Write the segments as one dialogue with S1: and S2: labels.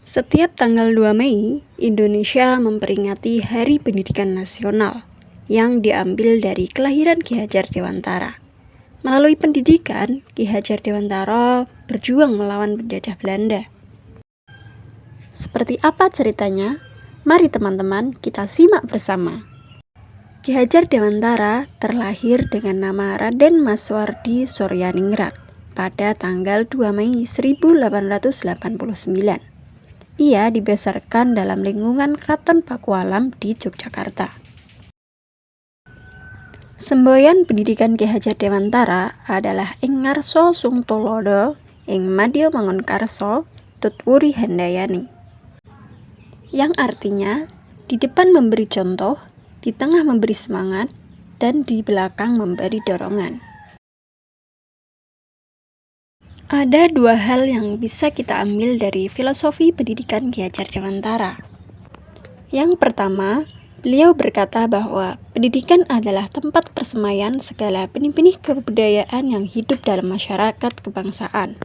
S1: Setiap tanggal 2 Mei, Indonesia memperingati Hari Pendidikan Nasional yang diambil dari kelahiran Ki Hajar Dewantara. Melalui pendidikan, Ki Hajar Dewantara berjuang melawan penjajah Belanda. Seperti apa ceritanya? Mari teman-teman kita simak bersama. Ki Hajar Dewantara terlahir dengan nama Raden Maswardi Suryaningrat pada tanggal 2 Mei 1889. Ia dibesarkan dalam lingkungan Kraton Pakualam di Yogyakarta. Semboyan pendidikan Ki Hajar Dewantara adalah ing ngarsa Sungtolodo, ing madya mangunkarsa tutwuri handayani. Yang artinya, di depan memberi contoh, di tengah memberi semangat, dan di belakang memberi dorongan. Ada dua hal yang bisa kita ambil dari filosofi pendidikan Ki Hajar Dewantara. Yang pertama, beliau berkata bahwa pendidikan adalah tempat persemaian segala benih-benih kebudayaan yang hidup dalam masyarakat kebangsaan.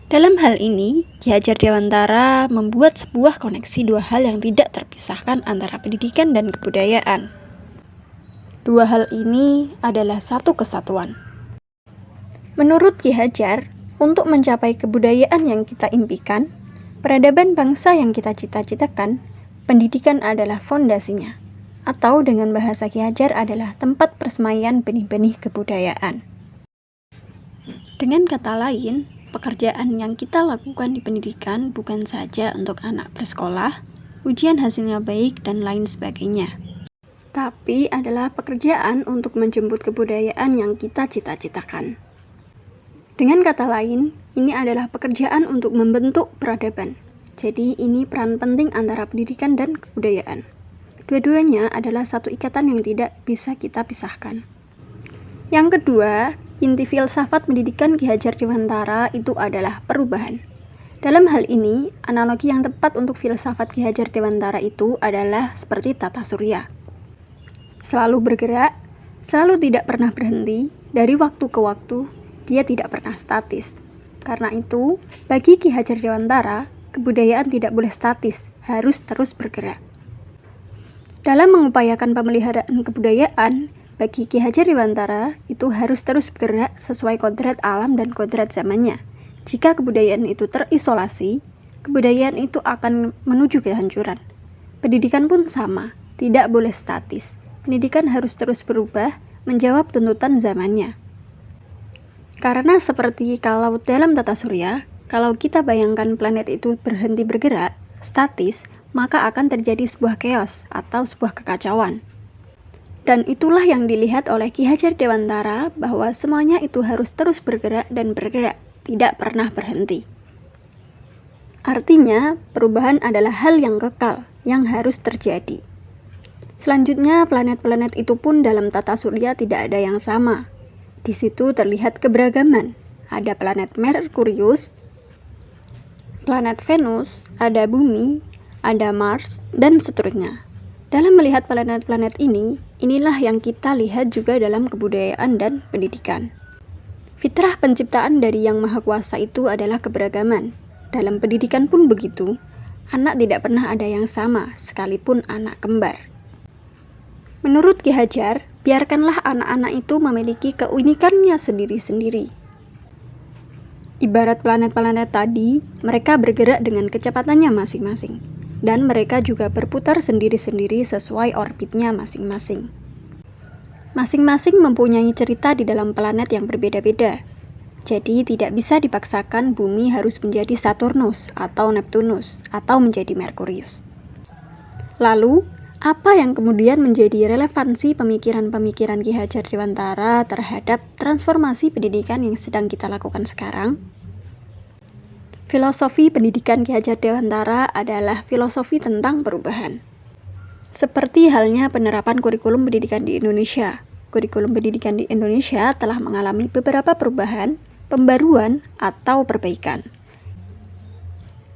S1: Dalam hal ini, Ki Hajar Dewantara membuat sebuah koneksi dua hal yang tidak terpisahkan antara pendidikan dan kebudayaan. Dua hal ini adalah satu kesatuan. Menurut Ki Hajar, untuk mencapai kebudayaan yang kita impikan, peradaban bangsa yang kita cita-citakan, pendidikan adalah fondasinya, atau dengan bahasa Ki Hajar adalah tempat persemaian benih-benih kebudayaan. Dengan kata lain, pekerjaan yang kita lakukan di pendidikan bukan saja untuk anak bersekolah, ujian hasilnya baik, dan lain sebagainya, tapi adalah pekerjaan untuk menjemput kebudayaan yang kita cita-citakan. Dengan kata lain, ini adalah pekerjaan untuk membentuk peradaban. Jadi ini peran penting antara pendidikan dan kebudayaan. Dua-duanya adalah satu ikatan yang tidak bisa kita pisahkan. Yang kedua, inti filsafat pendidikan Ki Hajar Dewantara itu adalah perubahan. Dalam hal ini, analogi yang tepat untuk filsafat Ki Hajar Dewantara itu adalah seperti tata surya. Selalu bergerak, selalu tidak pernah berhenti, dari waktu ke waktu, dia tidak pernah statis. Karena itu, bagi Ki Hajar Dewantara, kebudayaan tidak boleh statis, harus terus bergerak. Dalam mengupayakan pemeliharaan kebudayaan, bagi Ki Hajar Dewantara itu harus terus bergerak sesuai kodrat alam dan kodrat zamannya. Jika kebudayaan itu terisolasi, kebudayaan itu akan menuju kehancuran. Pendidikan pun sama, tidak boleh statis. Pendidikan harus terus berubah, menjawab tuntutan zamannya. Karena seperti kalau dalam tata surya, kalau kita bayangkan planet itu berhenti bergerak, statis, maka akan terjadi sebuah chaos atau sebuah kekacauan. Dan itulah yang dilihat oleh Ki Hajar Dewantara bahwa semuanya itu harus terus bergerak dan bergerak, tidak pernah berhenti. Artinya, perubahan adalah hal yang kekal, yang harus terjadi. Selanjutnya, planet-planet itu pun dalam tata surya tidak ada yang sama. Di situ terlihat keberagaman. Ada planet Merkurius, planet Venus, ada Bumi, ada Mars, dan seterusnya. Dalam melihat planet-planet ini, inilah yang kita lihat juga dalam kebudayaan dan pendidikan. Fitrah penciptaan dari Yang Maha Kuasa itu adalah keberagaman. Dalam pendidikan pun begitu. Anak tidak pernah ada yang sama, sekalipun anak kembar. Menurut Ki Hajar, biarkanlah anak-anak itu memiliki keunikannya sendiri-sendiri. Ibarat planet-planet tadi, mereka bergerak dengan kecepatannya masing-masing, dan mereka juga berputar sendiri-sendiri sesuai orbitnya masing-masing. Masing-masing mempunyai cerita di dalam planet yang berbeda-beda, jadi tidak bisa dipaksakan bumi harus menjadi Saturnus atau Neptunus atau menjadi Merkurius. Lalu, apa yang kemudian menjadi relevansi pemikiran-pemikiran Ki Hajar Dewantara terhadap transformasi pendidikan yang sedang kita lakukan sekarang? Filosofi pendidikan Ki Hajar Dewantara adalah filosofi tentang perubahan. Seperti halnya penerapan kurikulum pendidikan di Indonesia. Kurikulum pendidikan di Indonesia telah mengalami beberapa perubahan, pembaruan, atau perbaikan.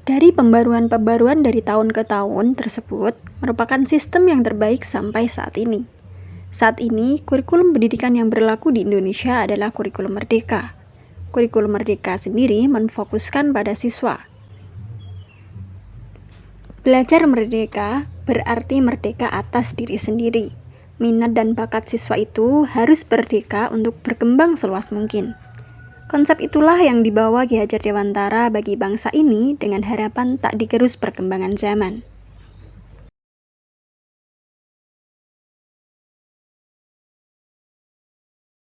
S1: Dari pembaruan-pembaruan dari tahun ke tahun tersebut merupakan sistem yang terbaik sampai saat ini. Saat ini, kurikulum pendidikan yang berlaku di Indonesia adalah kurikulum merdeka. Kurikulum merdeka sendiri memfokuskan pada siswa. Belajar merdeka berarti merdeka atas diri sendiri. Minat dan bakat siswa itu harus merdeka untuk berkembang seluas mungkin. Konsep itulah yang dibawa Ki Hajar Dewantara bagi bangsa ini dengan harapan tak digerus perkembangan zaman.